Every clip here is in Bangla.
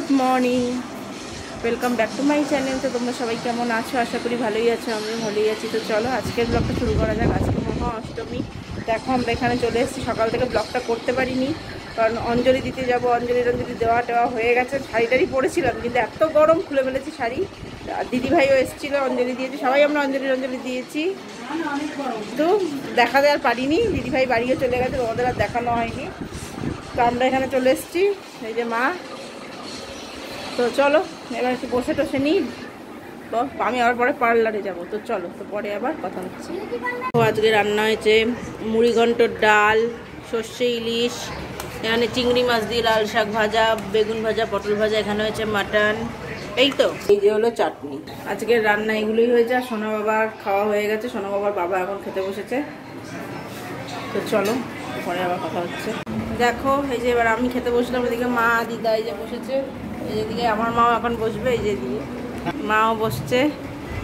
Good morning, welcome back to my channel. তো তোমরা সবাই কেমন আছো? আশা করি ভালোই আছো, আমিও ভালোই আছি। তো চলো আজকের ব্লগটা শুরু করা যাক। আজকে মহা অষ্টমী। দেখো আমরা এখানে চলে এসেছি, সকাল থেকে ব্লগটা করতে পারিনি কারণ অঞ্জলি দিতে যাবো। অঞ্জলি দেওয়া টেওয়া হয়ে গেছে। শাড়িটারই পরেছিলাম কিন্তু এত গরম খুলে ফেলেছি শাড়ি। আর দিদিভাইও এসেছিলো, অঞ্জলি দিয়েছি, সবাই আমরা অঞ্জলি দিয়েছি। তো দেখাতে আর পারিনি, দিদিভাই বাড়িও চলে গেছে, তোমাদের আর দেখানো হয়নি। তো আমরা এখানে চলে এসেছি, এই যে মা। তো চলো এবার একটু বসে টসে নিই, তো আমি আবার পরে পার্লারে যাব। তো চলো, তো পরে আবার কথা হচ্ছে। তো আজকে রান্না হয়েছে মুড়িঘণ্টর ডাল, সর্ষে ইলিশ, এখানে চিংড়ি মাছ দিয়ে লাল শাক ভাজা, বেগুন ভাজা, পটল ভাজা, এখানে হয়েছে মাটন। এই তো এই যে হলো চাটনি। আজকের রান্না এগুলোই হয়েছে। আর সোনা বাবার খাওয়া হয়ে গেছে, সোনা বাবার বাবা এখন খেতে বসেছে। তো চলো পরে আবার কথা হচ্ছে। দেখো এই যে এবার আমি খেতে বসলাম, এদিকে মা দিদা এই যে বসেছে, এই যেদিকে আমার মাও এখন বসবে, এই যে দিকে মাও বসছে।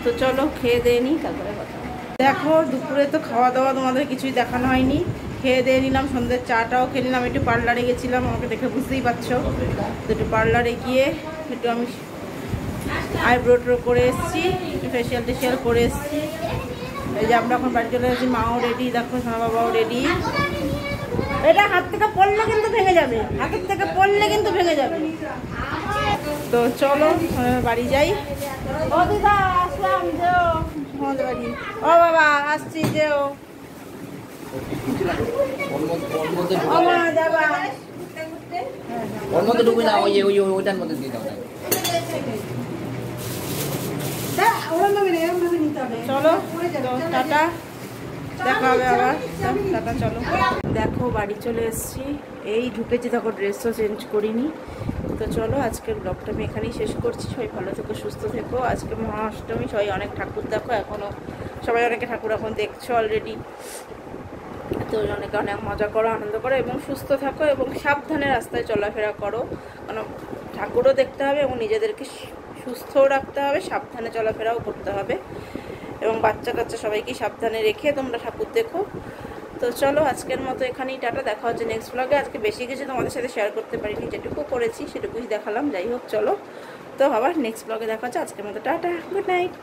তো চলো খেয়ে দিয়ে নিই, তারপরে কথা। দেখো দুপুরে তো খাওয়া দাওয়া তোমাদের কিছুই দেখানো হয়নি। খেয়ে দিয়ে নিলাম, সন্ধ্যের চাটাও খেয়ে নিলাম। একটু পার্লারে গেছিলাম, আমাকে দেখে বুঝতেই পারছো। তো একটু পার্লারে গিয়ে একটু আমি আইব্রো করে এসেছি, একটু ফেসিয়াল করে এসেছি। এই যে আমরা এখন বাড়ি চলে এসেছি, মাও রেডি, দেখো সোনা বাবাও রেডি। এটা হাত থেকে পড়লে কিন্তু ভেঙে যাবে, হাতের থেকে পড়লে কিন্তু ভেঙে যাবে। তো চলো বাড়ি যাই। ও দিদা আসলাম, যেও আমাদের বাড়ি। ও বাবা আসছি, যেও। চলো টাটা, দেখা হবে আবার। টাটা, চলো। দেখো বাড়ি চলে এসেছি, এই ঢুকেছি, তখন ড্রেসও চেঞ্জ করিনি। তো চলো আজকের ব্লগটা আমি এখানেই শেষ করছি। সবাই ভালো থেকো, সুস্থ থেকো। আজকে মহা অষ্টমী, সবাই অনেক ঠাকুর দেখো, এখনও সবাই অনেকে ঠাকুর এখন দেখছো অলরেডি। তো অনেকে অনেক মজা করো, আনন্দ করো এবং সুস্থ থাকো এবং সাবধানে রাস্তায় চলাফেরা করো, কারণ ঠাকুরও দেখতে হবে এবং নিজেদেরকে সুস্থও রাখতে হবে, সাবধানে চলাফেরাও করতে হবে এবং বাচ্চা কাচ্চা সবাইকে সাবধানে রেখে তোমরা ঠাকুর দেখো। তো চলো আজকের মতো এখানেই টাটা, দেখা হচ্ছে নেক্সট ব্লগে। আজকে বেশি কিছু তোমাদের সাথে শেয়ার করতে পারিনি, যেটুকু করেছি সেটুকুই দেখালাম। যাই হোক চলো, তো আবার নেক্সট ব্লগে দেখা হচ্ছে। আজকের মতো টাটা, গুড নাইট।